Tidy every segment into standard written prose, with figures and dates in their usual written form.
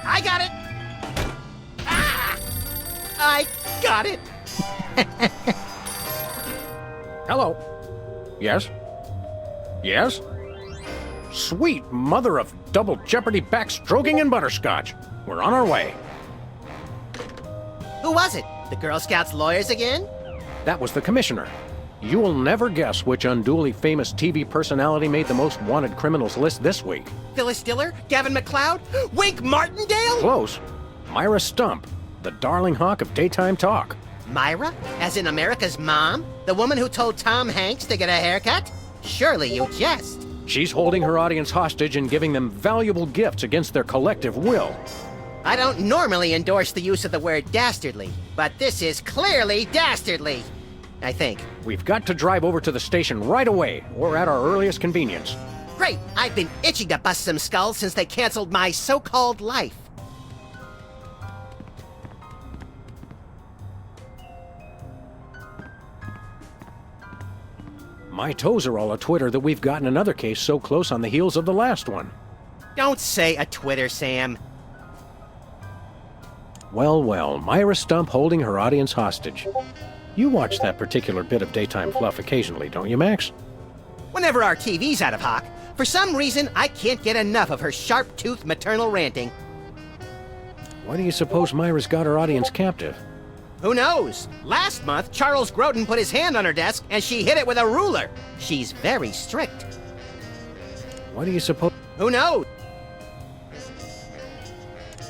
I got it! Ah! I got it! Hello. Yes? Yes? Sweet mother of double jeopardy backstroking and butterscotch. We're on our way. Who was it? The Girl Scouts lawyers again? That was the commissioner. You will never guess which unduly famous TV personality made the most wanted criminals list this week. Phyllis Diller? Gavin McLeod? Wink Martindale? Close. Myra Stump, the darling hawk of daytime talk. Myra? As in America's mom? The woman who told Tom Hanks to get a haircut? Surely you jest. She's holding her audience hostage and giving them valuable gifts against their collective will. I don't normally endorse the use of the word dastardly, but this is clearly dastardly. I think. We've got to drive over to the station right away, or at our earliest convenience. Great! I've been itching to bust some skulls since they canceled my so-called life. My toes are all a-twitter that we've gotten another case so close on the heels of the last one. Don't say a Twitter, Sam. Well, well, Myra Stump holding her audience hostage. You watch that particular bit of daytime fluff occasionally, don't you, Max? Whenever our TV's out of hock, for some reason I can't get enough of her sharp-toothed maternal ranting. Why do you suppose Myra's got her audience captive? Who knows? Last month, Charles Grodin put his hand on her desk and she hit it with a ruler. She's very strict. Why do you suppose... Who knows?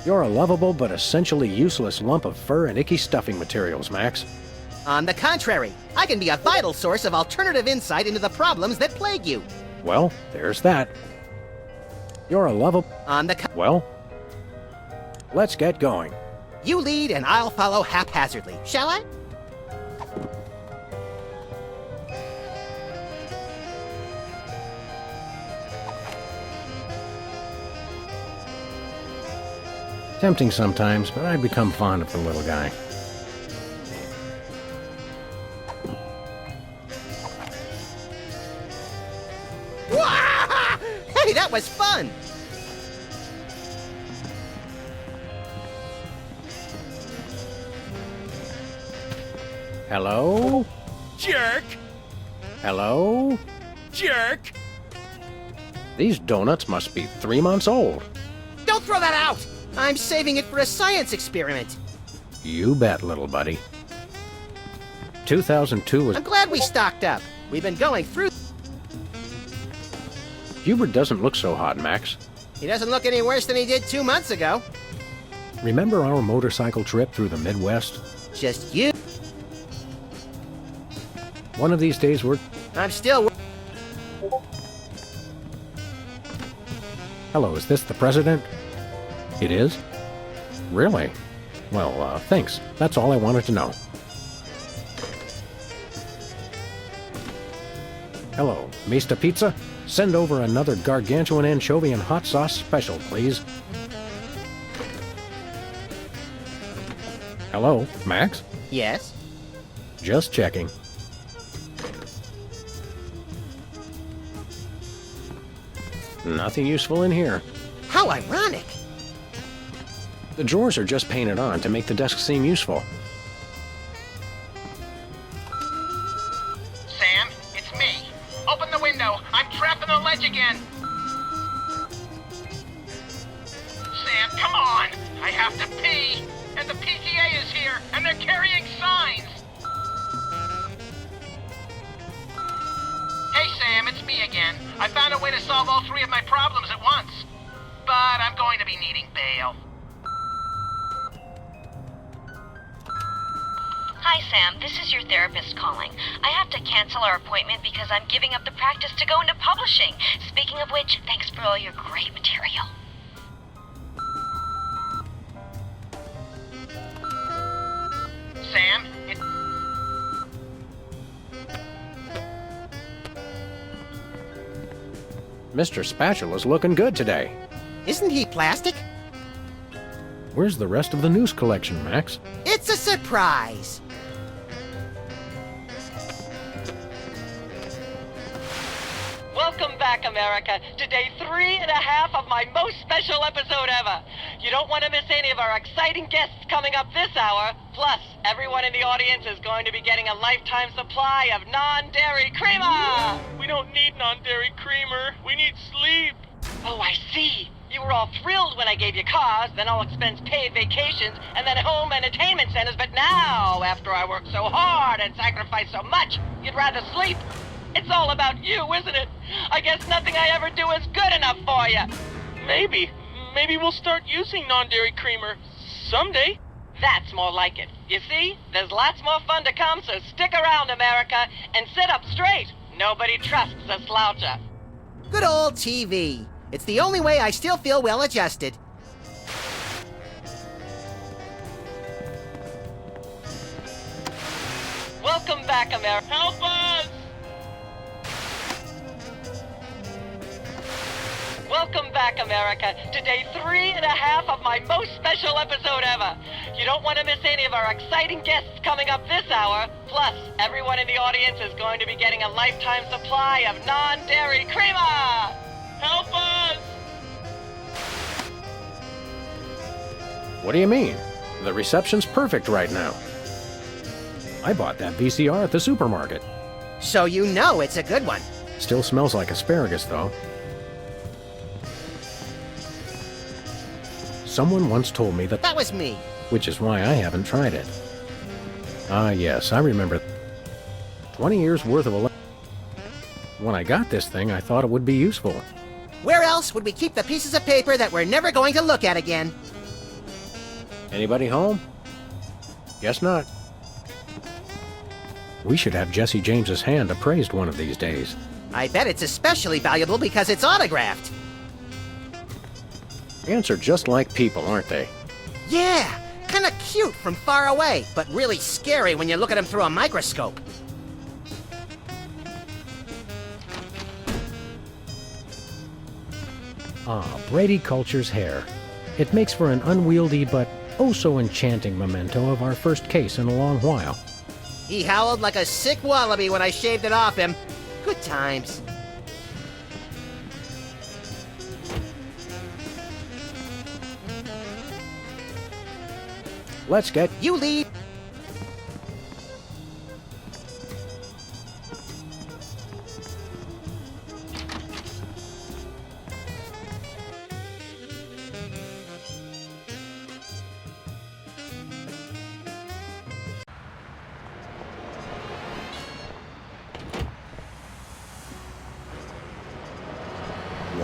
You're a lovable but essentially useless lump of fur and icky stuffing materials, Max. On the contrary, I can be a vital source of alternative insight into the problems that plague you. Well, there's that. You're a lovable... Well, let's get going. You lead and I'll follow haphazardly, shall I? Tempting sometimes, but I've become fond of the little guy. Hey, that was fun! Hello? Jerk! Hello? Jerk! These donuts must be 3 months old. Don't throw that out! I'm saving it for a science experiment. You bet, little buddy. 2002 was... I'm glad we stocked up. We've been going through... Hubert doesn't look so hot, Max. He doesn't look any worse than he did 2 months ago. Remember our motorcycle trip through the Midwest? Just you. One of these days we're... I'm still... Hello, is this the president? It is? Really? Well, thanks. That's all I wanted to know. Hello, Mr. Pizza? Send over another gargantuan anchovy and hot sauce special, please. Hello, Max? Yes? Just checking. Nothing useful in here. How ironic. The drawers are just painted on to make the desk seem useful. Sam, it's me. Open the window. I'm trapped on the ledge again. Sam, come on. I have to pee. And the PTA is here, and they're carrying signs. Hey, Sam, it's me again. I found a way to solve all three of my problems at once. But I'm going to be needing bail. Hi, Sam. This is your therapist calling. I have to cancel our appointment because I'm giving up the practice to go into publishing. Speaking of which, thanks for all your great material. Sam, Mr. Spatula's looking good today. Isn't he plastic? Where's the rest of the news collection, Max? It's a surprise. Welcome back, America, to day 3.5 of my most special episode ever. You don't want to miss any of our exciting guests coming up this hour. Plus, everyone in the audience is going to be getting a lifetime supply of non-dairy creamer. We don't need non-dairy creamer. We need sleep. Oh, I see. You were all thrilled when I gave you cars, then all expense paid vacations, and then home entertainment centers. But now, after I worked so hard and sacrificed so much, you'd rather sleep. It's all about you, isn't it? I guess nothing I ever do is good enough for you. Maybe we'll start using non-dairy creamer someday. That's more like it. You see, there's lots more fun to come, so stick around, America, and sit up straight. Nobody trusts a sloucher. Good old TV. It's the only way I still feel well adjusted. Welcome back, America. Help us! Welcome back, America, to day 3.5 of my most special episode ever. You don't want to miss any of our exciting guests coming up this hour. Plus, everyone in the audience is going to be getting a lifetime supply of non-dairy creamer. Help us! What do you mean? The reception's perfect right now. I bought that VCR at the supermarket. So you know it's a good one. Still smells like asparagus, though. Someone once told me that... That was me. Which is why I haven't tried it. Ah, yes, I remember. 20 years worth of... When I got this thing, I thought it would be useful. Where else would we keep the pieces of paper that we're never going to look at again? Anybody home? Guess not. We should have Jesse James's hand appraised one of these days. I bet it's especially valuable because it's autographed. Ants are just like people, aren't they? Yeah, kinda cute from far away, but really scary when you look at them through a microscope. Ah, Brady Culture's hair. It makes for an unwieldy but oh-so-enchanting memento of our first case in a long while. He howled like a sick wallaby when I shaved it off him. Good times. Let's get... You lead.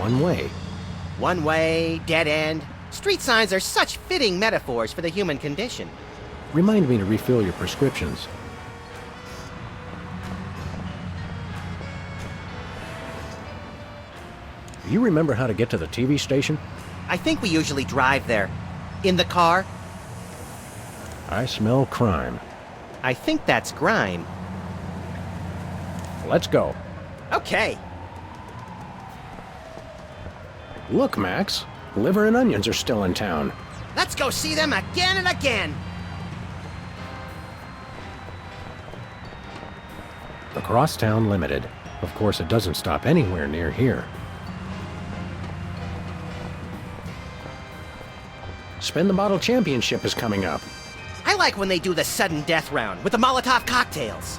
one way. One way, dead end. Street signs are such fitting metaphors for the human condition. Remind me to refill your prescriptions. Do you remember how to get to the TV station? I think we usually drive there. In the car? I smell crime. I think that's grime. Let's go. Okay. Look, Max. Liver and onions are still in town. Let's go see them again and again. The Crosstown Limited. Of course, it doesn't stop anywhere near here. Spin the Bottle Championship is coming up. I like when they do the sudden death round with the Molotov cocktails.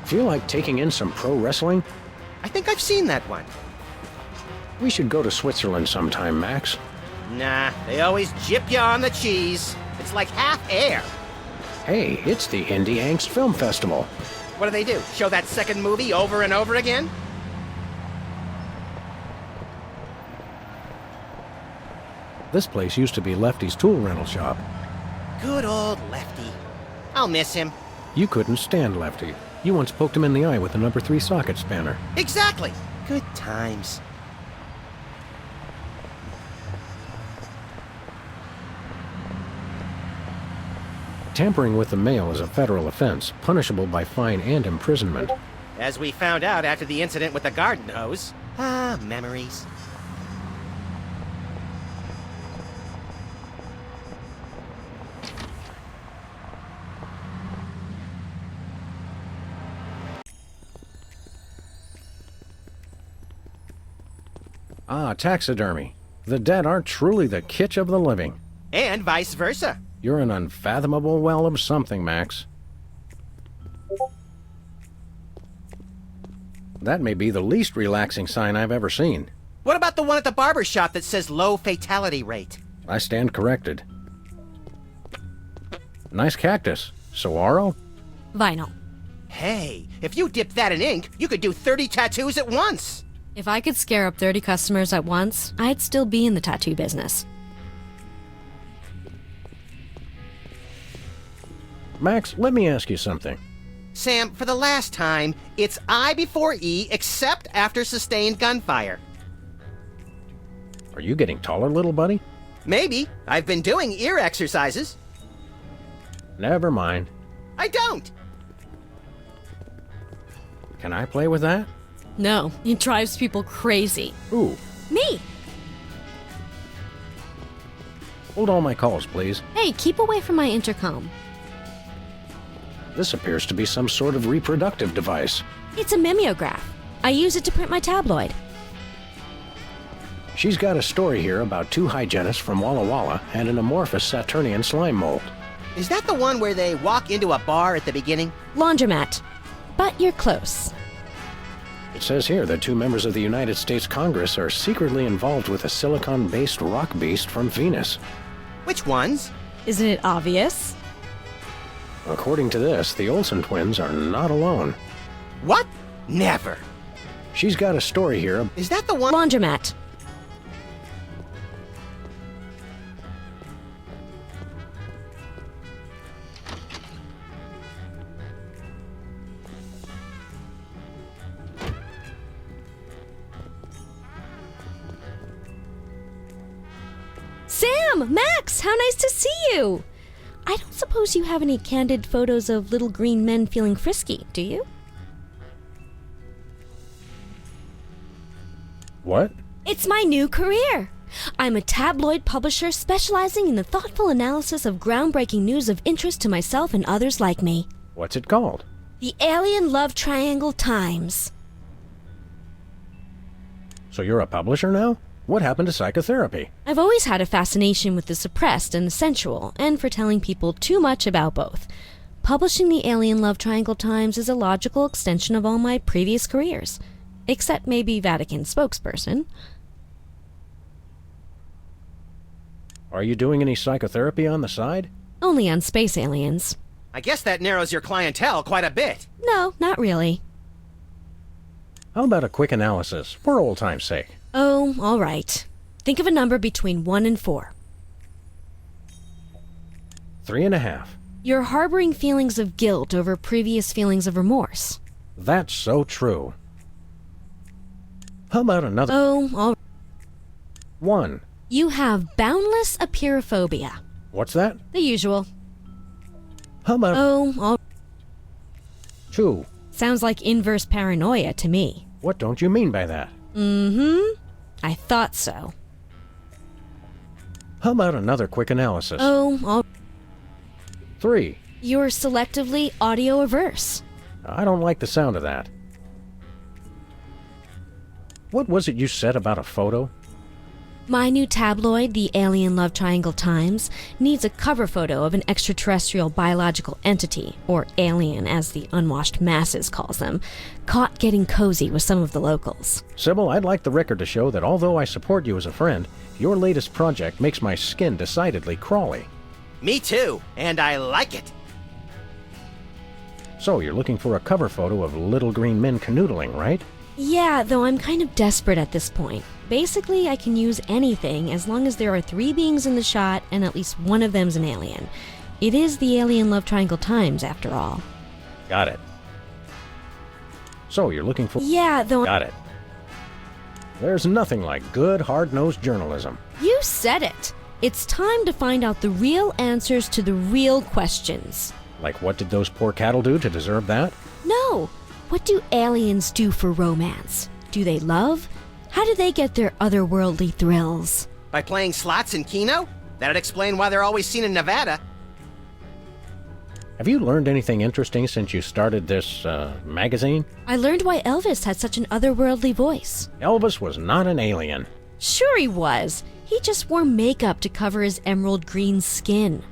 Feel like taking in some pro wrestling? I think I've seen that one. We should go to Switzerland sometime, Max. Nah, they always jip you on the cheese. It's like half air. Hey, it's the Indie Angst Film Festival. What do they do? Show that second movie over and over again? This place used to be Lefty's tool rental shop. Good old Lefty. I'll miss him. You couldn't stand Lefty. You once poked him in the eye with a number 3 socket spanner. Exactly. Good times. Tampering with the mail is a federal offense, punishable by fine and imprisonment. As we found out after the incident with the garden hose. Ah, memories. Ah, taxidermy. The dead aren't truly the kitsch of the living. And vice versa. You're an unfathomable well of something, Max. That may be the least relaxing sign I've ever seen. What about the one at the barber shop that says low fatality rate? I stand corrected. Nice cactus. Saguaro? Vinyl. Hey, if you dip that in ink, you could do 30 tattoos at once. If I could scare up 30 customers at once, I'd still be in the tattoo business. Max, let me ask you something. Sam, for the last time, it's I before E except after sustained gunfire. Are you getting taller, little buddy? Maybe. I've been doing ear exercises. Never mind. I don't. Can I play with that? No, it drives people crazy. Ooh. Me! Hold all my calls, please. Hey, keep away from my intercom. This appears to be some sort of reproductive device. It's a mimeograph. I use it to print my tabloid. She's got a story here about 2 hygienists from Walla Walla and an amorphous Saturnian slime mold. Is that the one where they walk into a bar at the beginning? Laundromat. But you're close. It says here that 2 members of the United States Congress are secretly involved with a silicon-based rock beast from Venus. Which ones? Isn't it obvious? According to this, the Olsen twins are not alone. What? Never. She's got a story here. Is that the one? Laundromat. Sam! Max! How nice to see you! I don't suppose you have any candid photos of little green men feeling frisky, do you? What? It's my new career! I'm a tabloid publisher specializing in the thoughtful analysis of groundbreaking news of interest to myself and others like me. What's it called? The Alien Love Triangle Times. So you're a publisher now? What happened to psychotherapy? I've always had a fascination with the suppressed and the sensual, and for telling people too much about both. Publishing the Alien Love Triangle Times is a logical extension of all my previous careers. Except maybe Vatican spokesperson. Are you doing any psychotherapy on the side? Only on space aliens. I guess that narrows your clientele quite a bit. No, not really. How about a quick analysis, for old time's sake? Oh, all right. Think of a number between 1 and 4. 3.5. You're harboring feelings of guilt over previous feelings of remorse. That's so true. How about another? Oh, all 1. You have boundless apeirophobia. What's that? The usual. How about Oh, all 2? sounds like inverse paranoia to me. What don't you mean by that? I thought so. How about another quick analysis? Oh, all 3. you're selectively audio averse. I don't like the sound of that. What was it you said about a photo? My new tabloid, the Alien Love Triangle Times, needs a cover photo of an extraterrestrial biological entity, or alien as the unwashed masses calls them, caught getting cozy with some of the locals. Sybil, I'd like the record to show that although I support you as a friend, your latest project makes my skin decidedly crawly. Me too, and I like it. So you're looking for a cover photo of little green men canoodling, right? Yeah, though I'm kind of desperate at this point. Basically, I can use anything as long as there are 3 beings in the shot and at least one of them's an alien. It is the Alien Love Triangle Times, after all. Got it. So you're looking for... Yeah, though... Got it. There's nothing like good, hard-nosed journalism. You said it! It's time to find out the real answers to the real questions. Like what did those poor cattle do to deserve that? No! What do aliens do for romance? Do they love? How do they get their otherworldly thrills? By playing slots in Keno? That'd explain why they're always seen in Nevada. Have you learned anything interesting since you started this, magazine? I learned why Elvis had such an otherworldly voice. Elvis was not an alien. Sure he was. He just wore makeup to cover his emerald green skin.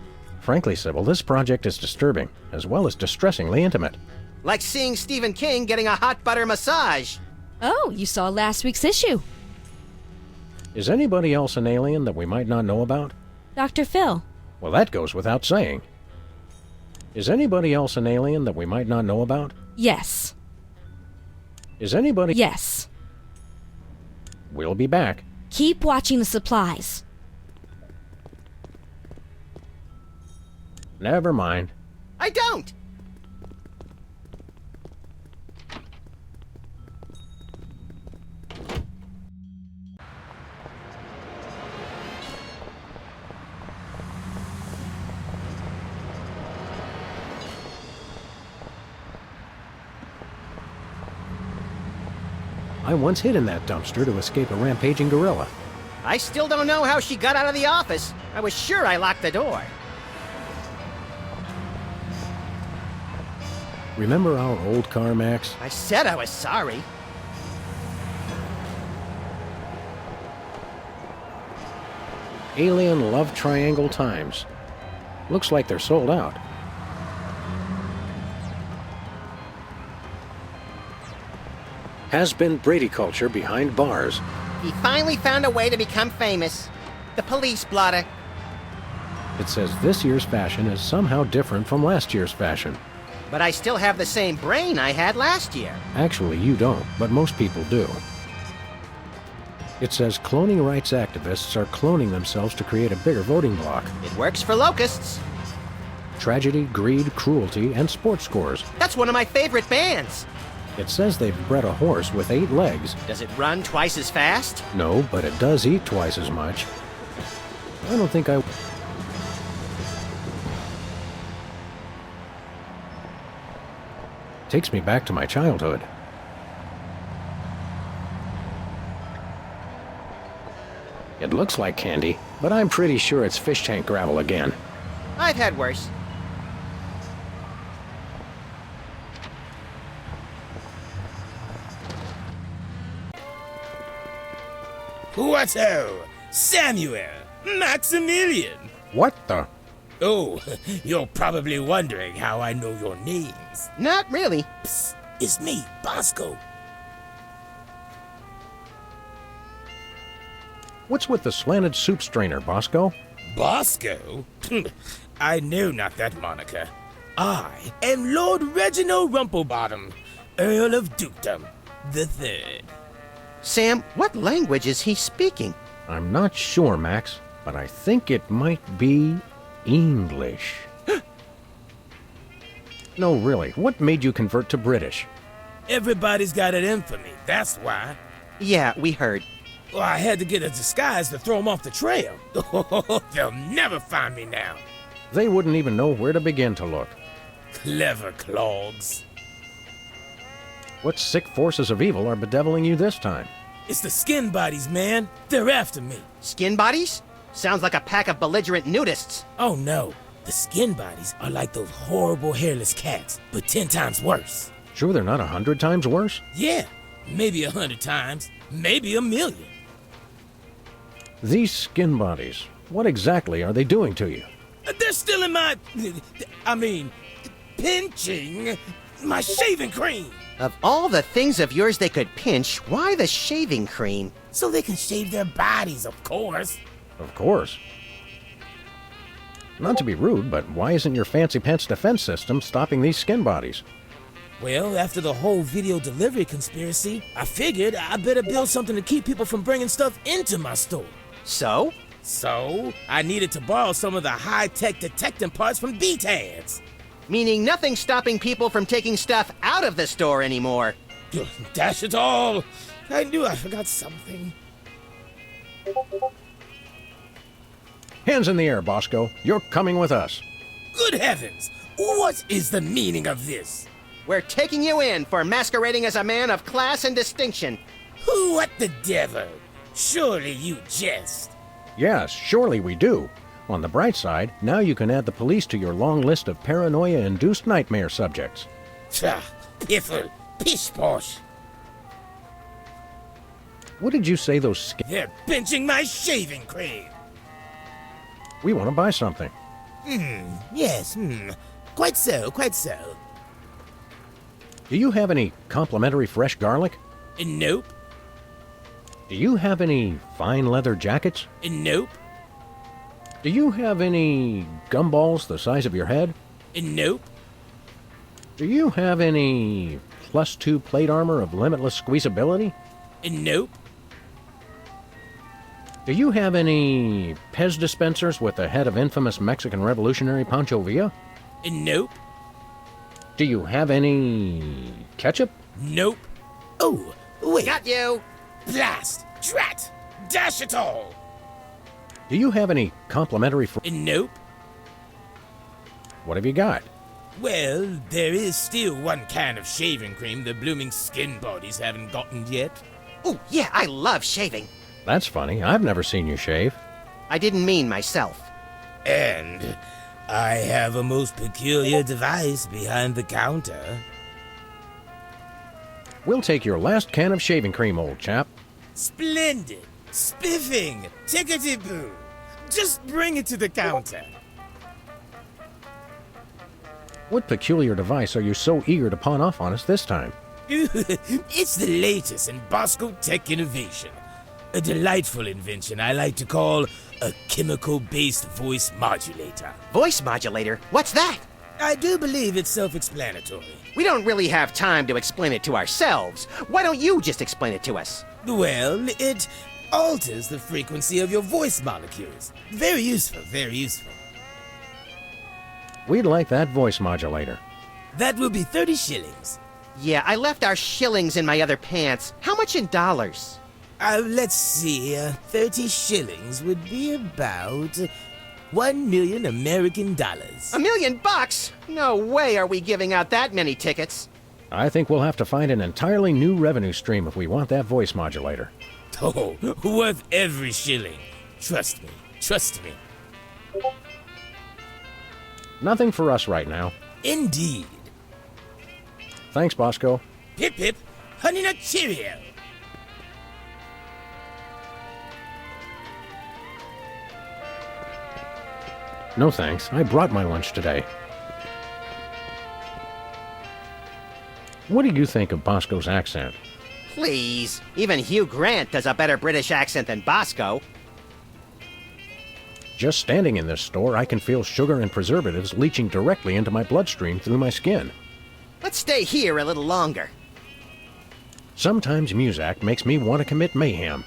Frankly, Sybil, this project is disturbing, as well as distressingly intimate. Like seeing Stephen King getting a hot butter massage. Oh, you saw last week's issue. Is anybody else an alien that we might not know about? Dr. Phil. Well, that goes without saying. Is anybody else an alien that we might not know about? Yes. Is anybody... Yes. We'll be back. Keep watching the supplies. Never mind. I don't! I once hid in that dumpster to escape a rampaging gorilla. I still don't know how she got out of the office. I was sure I locked the door. Remember our old car, Max? I said I was sorry. Alien Love Triangle Times. Looks like they're sold out. Has been Brady culture behind bars. He finally found a way to become famous. The police blotter. It says this year's fashion is somehow different from last year's fashion. But I still have the same brain I had last year. Actually, you don't, but most people do. It says cloning rights activists are cloning themselves to create a bigger voting bloc. It works for locusts. Tragedy, greed, cruelty, and sports scores. That's one of my favorite bands. It says they've bred a horse with 8 legs. Does it run twice as fast? No, but it does eat twice as much. I don't think I... Takes me back to my childhood. It looks like candy, but I'm pretty sure it's fish tank gravel again. I've had worse. What-o? Samuel! Maximilian! What the... Oh, you're probably wondering how I know your names. Not really. Psst, it's me, Bosco. What's with the slanted soup strainer, Bosco? Bosco? I know not that moniker. I am Lord Reginald Rumplebottom, Earl of Dukedom. III. Sam, what language is he speaking? I'm not sure, Max, but I think it might be English. No, really, what made you convert to British? Everybody's got it in for me, that's why. Yeah, we heard. Well, I had to get a disguise to throw them off the trail. They'll never find me now. They wouldn't even know where to begin to look. Clever clogs. What sick forces of evil are bedeviling you this time? It's the skin bodies, man. They're after me. Skin bodies? Sounds like a pack of belligerent nudists. Oh no, the skin bodies are like those horrible hairless cats, but 10 times worse. Sure they're not 100 times worse? Yeah, maybe 100 times, maybe 1,000,000. These skin bodies, what exactly are they doing to you? They're still in my... pinching my shaving cream. Of all the things of yours they could pinch, why the shaving cream? So they can shave their bodies, of course. Of course. Not to be rude, but why isn't your fancy pants defense system stopping these skin bodies? Well, after the whole video delivery conspiracy, I figured I better build something to keep people from bringing stuff into my store. So? So, I needed to borrow some of the high-tech detecting parts from B-Tads. Meaning nothing's stopping people from taking stuff out of the store anymore. Dash it all! I knew I forgot something. Hands in the air, Bosco. You're coming with us. Good heavens! What is the meaning of this? We're taking you in for masquerading as a man of class and distinction. What the devil? Surely you jest. Yes, surely we do. On the bright side, now you can add the police to your long list of paranoia-induced nightmare subjects. Tch, piffle, pish-posh. What did you say those skin... They're pinching my shaving cream. We want to buy something. Yes, quite so, quite so. Do you have any complimentary fresh garlic? Nope, Do you have any fine leather jackets? nope, Do you have any gumballs the size of your head? nope, Do you have any +2 plate armor of limitless squeezability? nope, Do you have any Pez dispensers with the head of infamous Mexican revolutionary Pancho Villa? nope, Do you have any ketchup? nope. Oh, wait. Got you! Blast! Drat! Dash it all! Do you have any complimentary Nope. What have you got? Well, there is still one can of shaving cream the blooming skin bodies haven't gotten yet. Oh, yeah, I love shaving. That's funny. I've never seen you shave. I didn't mean myself. And I have a most peculiar device behind the counter. We'll take your last can of shaving cream, old chap. Splendid! Spiffing! Tickety-boo! Just bring it to the counter. What peculiar device are you so eager to pawn off on us this time? It's the latest in Bosco tech innovation. A delightful invention I like to call a chemical-based voice modulator. Voice modulator? What's that? I do believe it's self-explanatory. We don't really have time to explain it to ourselves. Why don't you just explain it to us? Well, it alters the frequency of your voice molecules. Very useful, very useful. We'd like that voice modulator. That will be 30 shillings. Yeah, I left our shillings in my other pants. How much in dollars? Let's see, 30 shillings would be about 1 million American dollars. $1 million? No way are we giving out that many tickets. I think we'll have to find an entirely new revenue stream if we want that voice modulator. Oh, worth every shilling. Trust me, trust me. Nothing for us right now. Indeed. Thanks, Bosco. Pip pip, honey nut Cheerio. No thanks. I brought my lunch today. What do you think of Bosco's accent? Please. Even Hugh Grant does a better British accent than Bosco. Just standing in this store, I can feel sugar and preservatives leaching directly into my bloodstream through my skin. Let's stay here a little longer. Sometimes Muzak makes me want to commit mayhem.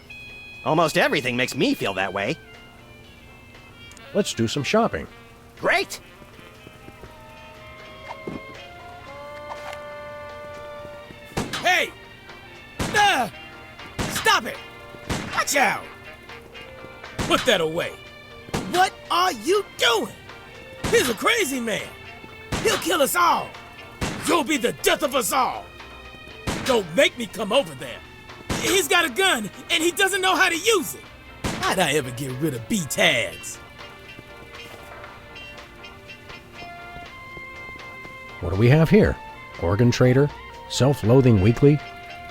Almost everything makes me feel that way. Let's do some shopping. Great! Hey! Stop it! Watch out! Put that away. What are you doing? He's a crazy man. He'll kill us all. You'll be the death of us all. Don't make me come over there. He's got a gun, and he doesn't know how to use it. How'd I ever get rid of B-tags? What do we have here? Organ Trader? Self-Loathing Weekly?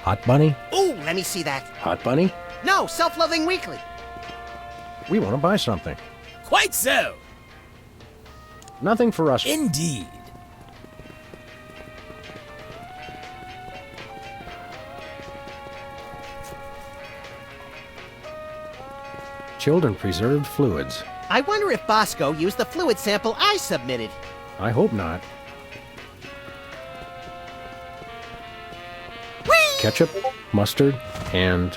Hot Bunny? Ooh, let me see that. Hot Bunny? No, Self-Loathing Weekly. We want to buy something. Quite so. Nothing for us. Indeed. Chilled and preserved fluids. I wonder if Bosco used the fluid sample I submitted. I hope not. Whee! Ketchup, mustard, and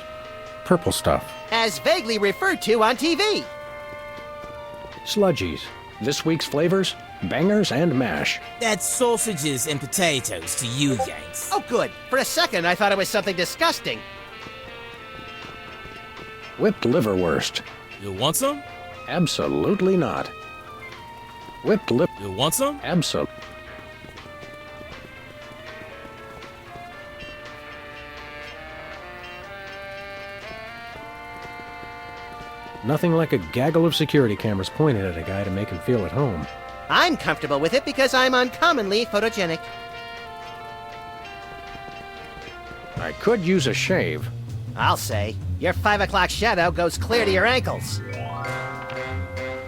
purple stuff. As vaguely referred to on TV. Sludgies. This week's flavors, bangers and mash. That's sausages and potatoes to you, Yanks. Oh, good. For a second, I thought it was something disgusting. Whipped liverwurst. You want some? Absolutely not. Whipped lip. You want some? Absolutely. Nothing like a gaggle of security cameras pointed at a guy to make him feel at home. I'm comfortable with it because I'm uncommonly photogenic. I could use a shave. I'll say. Your 5 o'clock shadow goes clear to your ankles.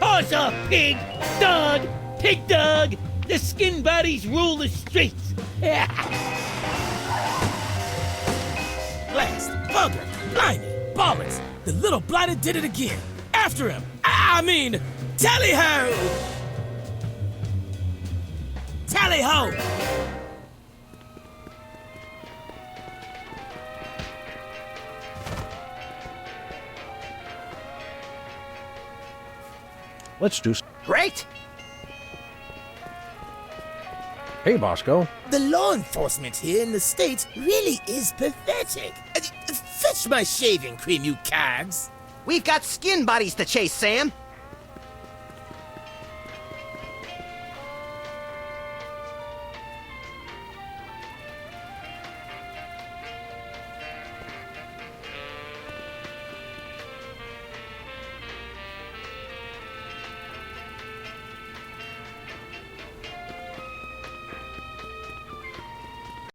Horse off, pig! Dog! Pig dog! The skin bodies rule the streets! Blast! Bugger! Blimey! Bollocks! The little blighter did it again! After him! I mean, tally-ho! Tally-ho! Let's do. Great! Hey, Bosco. The law enforcement here in the States really is pathetic. Fetch my shaving cream, you cags. We've got skin bodies to chase, Sam.